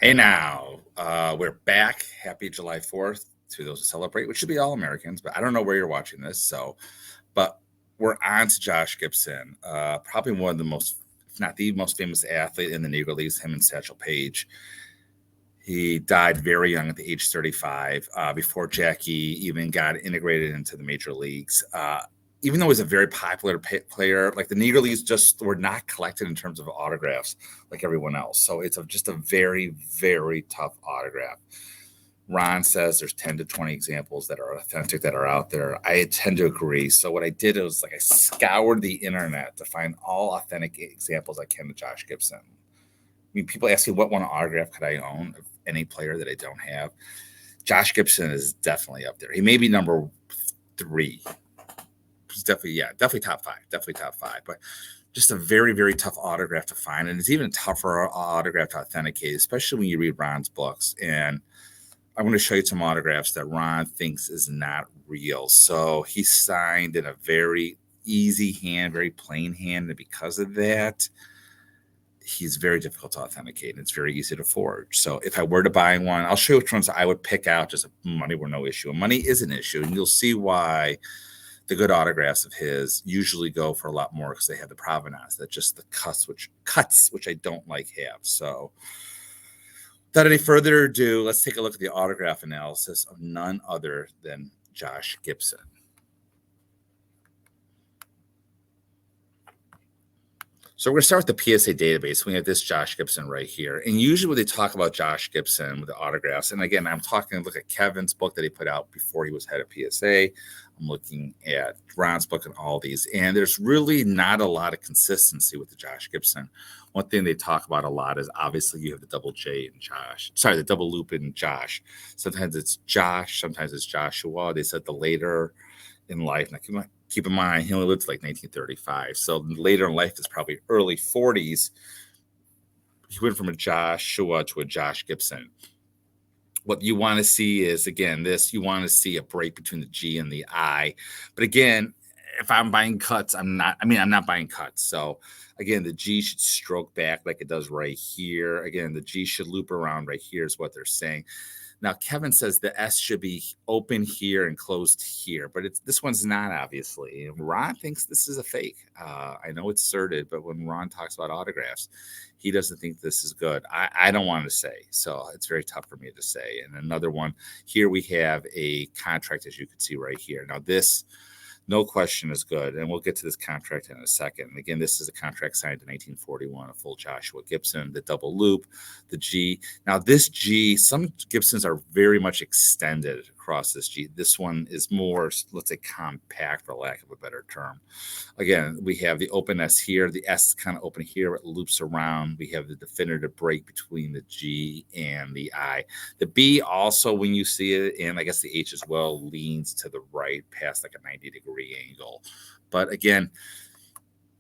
Hey now, we're back. Happy July 4th to those who celebrate, which should be all Americans, but I don't know where you're watching this. But we're on to Josh Gibson, probably one of the most, if not the most famous athlete in the Negro Leagues, him and Satchel Paige. He died very young at the age 35, before Jackie even got integrated into the major leagues. Even though he was a very popular player, like the Negro Leagues just were not collected in terms of autographs like everyone else. So it's just a very, very tough autograph. Ron says there's 10 to 20 examples that are authentic that are out there. I tend to agree. So what I did was I scoured the internet to find all authentic examples I can of Josh Gibson. I mean, people ask me what one autograph could I own of any player that I don't have. Josh Gibson is definitely up there. He may be number 3. He's definitely top 5. Definitely top 5. But just a very, very tough autograph to find. And it's even tougher autograph to authenticate, especially when you read Ron's books. And I'm going to show you some autographs that Ron thinks is not real. So he signed in a very easy hand, very plain hand. And because of that, he's very difficult to authenticate and it's very easy to forge. So if I were to buy one, I'll show you which ones I would pick out. Just money were no issue. And money is an issue. And you'll see why the good autographs of his usually go for a lot more because they have the provenance, that just the cuts, which I don't like have. So without any further ado, let's take a look at the autograph analysis of none other than Josh Gibson. So we're going to start with the PSA database. We have this Josh Gibson right here. And usually when they talk about Josh Gibson with the autographs, and again, look at Kevin's book that he put out before he was head of PSA. I'm looking at Ron's book and all these. And there's really not a lot of consistency with the Josh Gibson. One thing they talk about a lot is obviously you have the double J in Josh. Sorry, the double loop in Josh. Sometimes it's Josh, sometimes it's Joshua. They said the later in life. Now, keep in mind, he only lived to like 1935. So later in life is probably early 40s. He went from a Joshua to a Josh Gibson. What you want to see is, again, you want to see a break between the G and the I. But again, if I'm buying cuts, I'm not buying cuts. So again, the G should stroke back like it does right here. Again, the G should loop around right here is what they're saying. Now, Kevin says the S should be open here and closed here, but this one's not, obviously. And Ron thinks this is a fake. I know it's certed, but when Ron talks about autographs, he doesn't think this is good. I don't want to say, so it's very tough for me to say. And another one, here we have a contract, as you can see right here. Now, this, no question, is good. And we'll get to this contract in a second. And again, this is a contract signed in 1941, a full Joshua Gibson, the double loop, the G. Now, this G, some Gibsons are very much extended across this G. This one is more, let's say, compact, for lack of a better term. Again, we have the open S here. The S is kind of open here. It loops around. We have the definitive break between the G and the I. The B also, when you see it, and I guess the H as well, leans to the right past like a 90-degree angle. But again,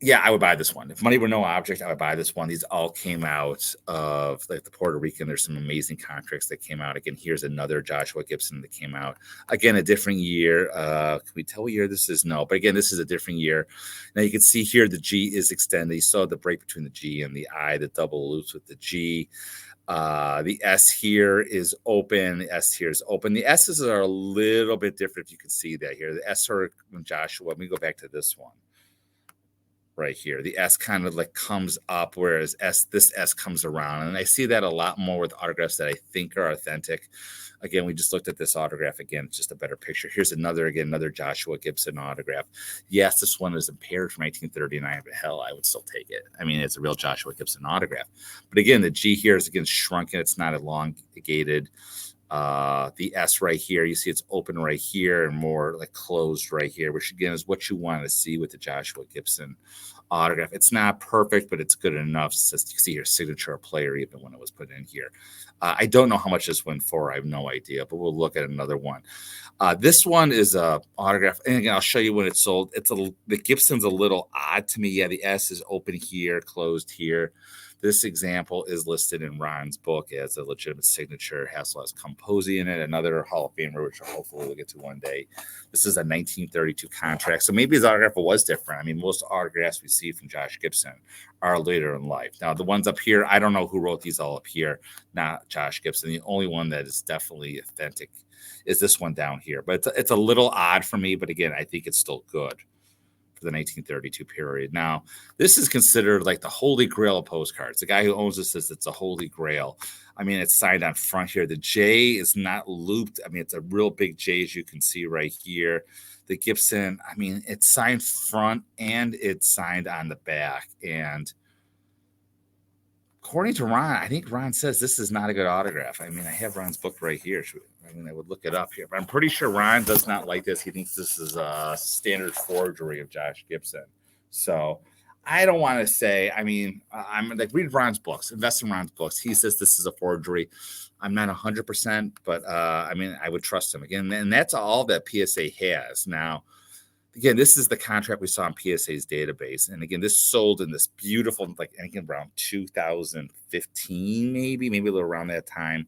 yeah, I would buy this one. If money were no object, I would buy this one. These all came out of like the Puerto Rican. There's some amazing contracts that came out. Again, here's another Joshua Gibson that came out. Again, a different year. Can we tell what year this is? No, but again, this is a different year. Now you can see here the G is extended. You saw the break between the G and the I, the double loops with the G. The S here is open. The S here is open. The S's are a little bit different. If you can see that here. The S are Joshua. Let me go back to this one. Right here, the S kind of like comes up, whereas this S comes around, and I see that a lot more with autographs that I think are authentic. Again, we just looked at this autograph again; it's just a better picture. Here's another Joshua Gibson autograph. Yes, this one is impaired from 1939, but hell, I would still take it. I mean, it's a real Joshua Gibson autograph. But again, the G here is again shrunken; it's not elongated. The S right here, you see it's open right here and more like closed right here, which again is what you want to see with the Joshua Gibson autograph. It's not perfect, but it's good enough. So you see your signature player even when it was put in here. I don't know how much this went for. I have no idea, but we'll look at another one. This one is a autograph, and again, I'll show you when it's sold. The Gibson's a little odd to me. Yeah, the S is open here, closed here. This example is listed in Ron's book as a legitimate signature. Hassel has Composy in it, another Hall of Famer, which hopefully we'll get to one day. This is a 1932 contract, so maybe his autograph was different. I mean, most autographs we see from Josh Gibson are later in life. Now, the ones up here, I don't know who wrote these all up here, not Josh Gibson. The only one that is definitely authentic is this one down here. But it's a little odd for me, but again, I think it's still good for the 1932 period. Now, this is considered like the holy grail of postcards. The guy who owns this says it's a holy grail. I mean, it's signed on front here. The J is not looped. I mean, it's a real big J, as you can see right here. The Gibson, I mean, it's signed front and it's signed on the back. And according to Ron, I think Ron says this is not a good autograph. I mean, I have Ron's book right here. I would look it up here, but I'm pretty sure Ron does not like this. He thinks this is a standard forgery of Josh Gibson. So I don't want to say, I mean, I'm like, read Ron's books, invest in Ron's books. He says this is a forgery. I'm not 100%, but I mean, I would trust him again. And that's all that PSA has. Now, again, this is the contract we saw in PSA's database. And again, this sold in this beautiful, like, again, around 2015, maybe a little around that time.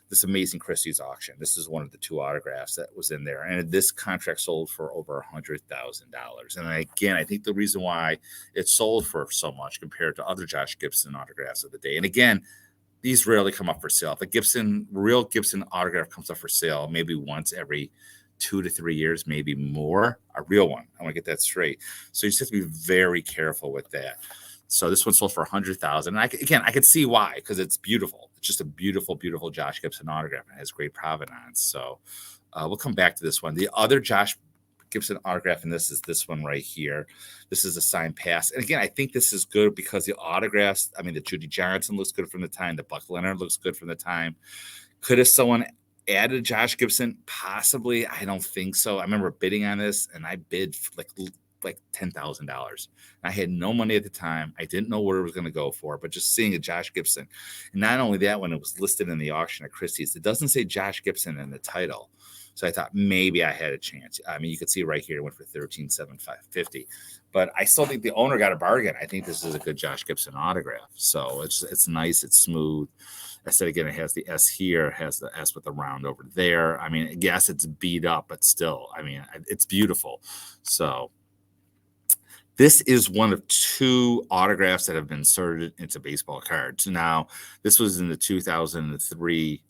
This amazing Christie's auction. This is one of the two autographs that was in there. And this contract sold for over $100,000. And again, I think the reason why it sold for so much compared to other Josh Gibson autographs of the day. And again, these rarely come up for sale. The real Gibson autograph comes up for sale maybe once every 2 to 3 years, maybe more. A real one. I want to get that straight. So you just have to be very careful with that. So this one sold for $100,000. And I could see why, because it's beautiful. It's just a beautiful, beautiful Josh Gibson autograph. It has great provenance. So we'll come back to this one. The other Josh Gibson autograph in this is this one right here. This is a signed pass. And again, I think this is good because the autographs, I mean, the Judy Johnson looks good from the time. The Buck Leonard looks good from the time. Could have someone added Josh Gibson? Possibly. I don't think so. I remember bidding on this, and I bid for like $10,000. I had no money at the time. I didn't know where it was going to go for, but just seeing a Josh Gibson. And not only that, when it was listed in the auction at Christie's, it doesn't say Josh Gibson in the title. So I thought maybe I had a chance. I mean, you could see right here, it went for $13,750. But I still think the owner got a bargain. I think this is a good Josh Gibson autograph. So it's nice. It's smooth. I said again, it has the S here, it has the S with the round over there. I mean, yes, it's beat up, but still, I mean, it's beautiful. So this is one of two autographs that have been inserted into baseball cards. Now, this was in the 2003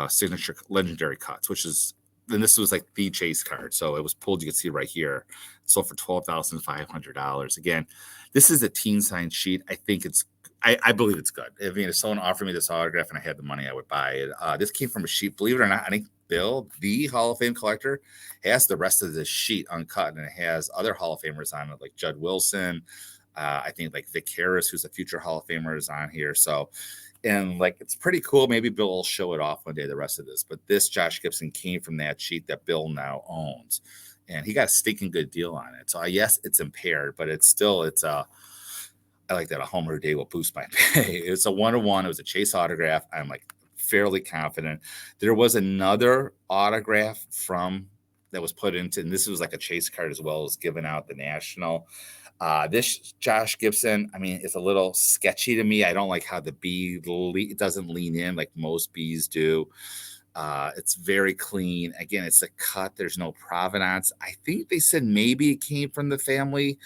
signature legendary cuts, then this was like the chase card. So it was pulled, you can see right here. It sold for $12,500. Again, this is a teen signed sheet. I believe it's good. I mean, if someone offered me this autograph and I had the money, I would buy it. This came from a sheet. Believe it or not, I think Bill, the Hall of Fame collector, has the rest of the sheet uncut, and it has other Hall of Famers on it, like Judd Wilson. I think like Vic Harris, who's a future Hall of Famer, is on here. So, and like, it's pretty cool. Maybe Bill will show it off one day, the rest of this. But this Josh Gibson came from that sheet that Bill now owns. And he got a stinking good deal on it. So, yes, it's impaired, but I like that a homer a day will boost my pay. It's a 1-1. It was a chase autograph. I'm like fairly confident. There was another autograph that was put into, and this was like a chase card as well as given out the National. This Josh Gibson, I mean, it's a little sketchy to me. I don't like how the B doesn't lean in like most Bs do. It's very clean. Again, it's a cut. There's no provenance. I think they said maybe it came from the family.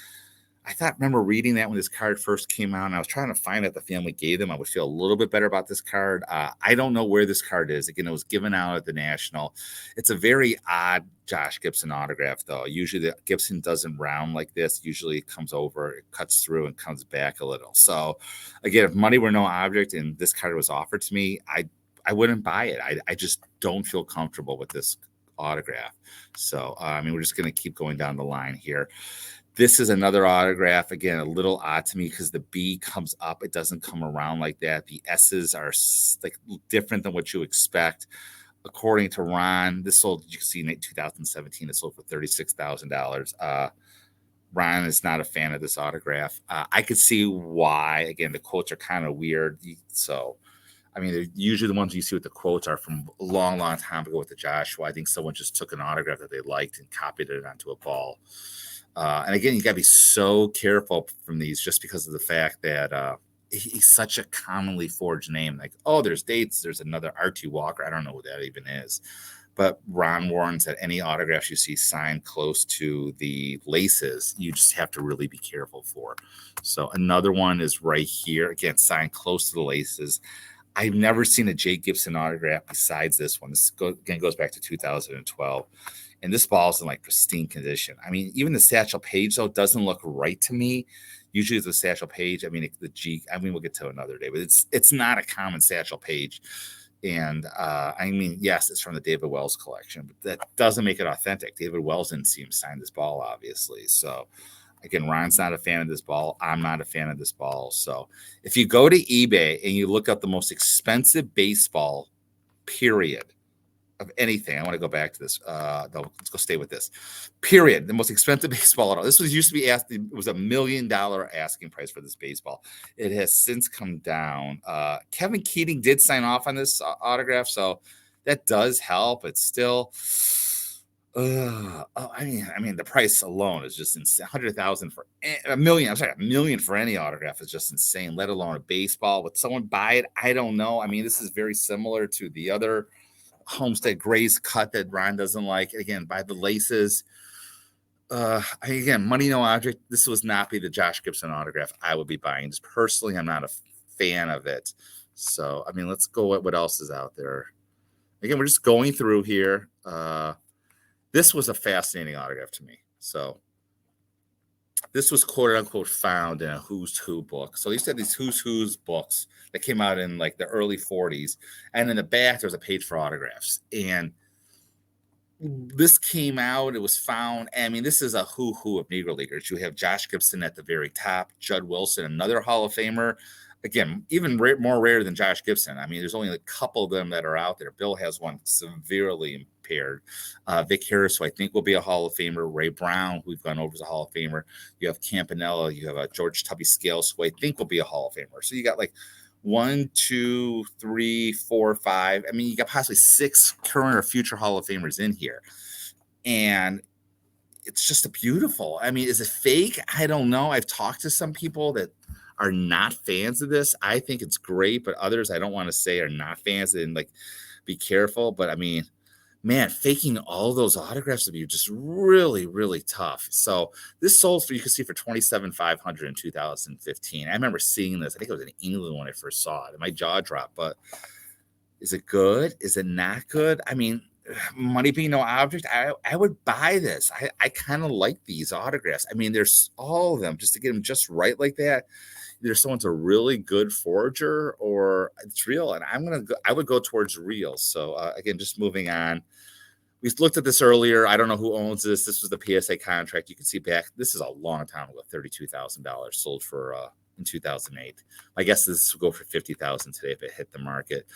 Remember reading that when this card first came out, and I was trying to find out the family gave them. I would feel a little bit better about this card. I don't know where this card is. Again, it was given out at the National. It's a very odd Josh Gibson autograph, though. Usually the Gibson doesn't round like this. Usually it comes over, it cuts through, and comes back a little. So, again, if money were no object and this card was offered to me, I wouldn't buy it. I just don't feel comfortable with this autograph. So, I mean, we're just going to keep going down the line here. This is another autograph. Again, a little odd to me because the B comes up. It doesn't come around like that. The S's are like different than what you expect. According to Ron, this sold, you can see in 2017, it sold for $36,000. Ron is not a fan of this autograph. I could see why. Again, the quotes are kind of weird. So, I mean, they're usually the ones you see with the quotes are from a long, long time ago with the Joshua. I think someone just took an autograph that they liked and copied it onto a ball. And again, you got to be so careful from these just because of the fact that he's such a commonly forged name. Like, oh, there's dates. There's another R.T. Walker. I don't know who that even is. But Ron Warren said any autographs you see signed close to the laces, you just have to really be careful for. So another one is right here. Again, signed close to the laces. I've never seen a Jay Gibson autograph besides this one. This again goes back to 2012. And this ball's in like pristine condition. I mean, even the Satchel Paige, though, doesn't look right to me. Usually the Satchel Paige, I mean, the G, I mean, we'll get to another day, but it's not a common Satchel Paige. And I mean, yes, it's from the David Wells collection, but that doesn't make it authentic. David Wells didn't see him sign this ball, obviously. So again, Ron's not a fan of this ball. I'm not a fan of this ball. So if you go to eBay and you look up the most expensive baseball, period, of anything, I want to go back to this. Let's go stay with this. Period. The most expensive baseball at all. This was used to be asked. It was $1 million asking price for this baseball. It has since come down. Kevin Keating did sign off on this autograph, so that does help. It's still. I mean, the price alone is just insane. 100,000 for $1 million. I'm sorry, $1 million for any autograph is just insane. Let alone a baseball. Would someone buy it? I don't know. I mean, this is very similar to the other Homestead Grays cut that Ron doesn't like. Again, by the laces. Again, money no object. This was not be the Josh Gibson autograph I would be buying. Just personally, I'm not a fan of it. So, I mean, let's go at what else is out there. Again, we're just going through here. This was a fascinating autograph to me. So this was quote unquote found in a Who's Who book. So he said these Who's books that came out in like the early 40s. And in the back, there's a page for autographs. And this came out, it was found. I mean, this is a who of Negro Leaguers. You have Josh Gibson at the very top, Judd Wilson, another Hall of Famer. Again, even more rare than Josh Gibson. I mean, there's only a couple of them that are out there. Bill has one severely impaired. Vic Harris, who I think will be a Hall of Famer. Ray Brown, who we've gone over as a Hall of Famer. You have Campanella. You have George Tubby Scales, who I think will be a Hall of Famer. So you got like 1, 2, 3, 4, 5. I mean, you got possibly 6 current or future Hall of Famers in here. And it's just a beautiful. I mean, is it fake? I don't know. I've talked to some people that are not fans of this. I think it's great, but others I don't want to say are not fans and like be careful. But I mean, man, faking all those autographs would be just really, really tough. So this sold for, you can see, for $27,500 in 2015. I remember seeing this. I think it was in England when I first saw it, and my jaw dropped. But is it good? Is it not good? I mean, money being no object, I would buy this. I kind of like these autographs. I mean, there's all of them just to get them just right like that. Either someone's a really good forger or it's real. And I would go towards real. So again, just moving on. We looked at this earlier. I don't know who owns this. This was the PSA contract. You can see back. This is a long time ago, $32,000 sold for in 2008. I guess this will go for $50,000 today if it hit the market.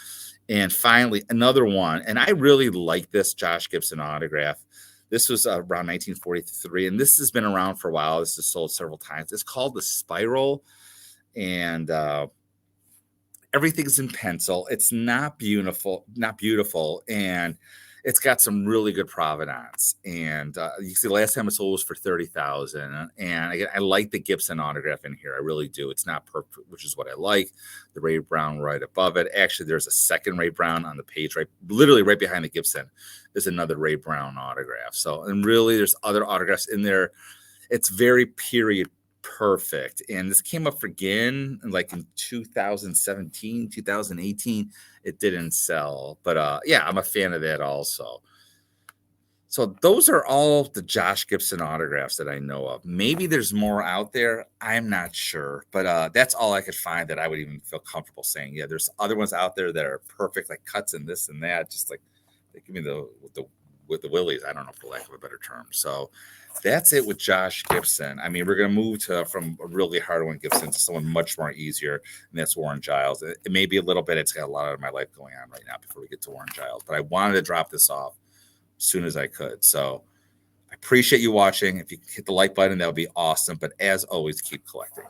And finally, another one. And I really like this Josh Gibson autograph. This was around 1943, and this has been around for a while. This is sold several times. It's called the Spiral, and everything's in pencil. It's not beautiful, and it's got some really good provenance. And you can see the last time it sold was for $30,000. And again, I like the Gibson autograph in here. I really do. It's not perfect, which is what I like. The Ray Brown right above it. Actually, there's a second Ray Brown on the page, right, literally right behind the Gibson is another Ray Brown autograph. So, and really, there's other autographs in there. It's very period perfect. And this came up again like in 2017, 2018. It didn't sell, but yeah, I'm a fan of that also. So those are all the Josh Gibson autographs that I know of. Maybe there's more out there. I'm not sure, but that's all I could find that I would even feel comfortable saying. Yeah, there's other ones out there that are perfect, like cuts and this and that. Just like they give me with the willies. I don't know, for lack of a better term. So that's it with Josh Gibson. I mean, we're going to move from a really hard one Gibson to someone much more easier, and that's Warren Giles. It may be a little bit. It's got a lot of my life going on right now before we get to Warren Giles, but I wanted to drop this off as soon as I could. So I appreciate you watching. If you hit the like button, that would be awesome. But as always, keep collecting.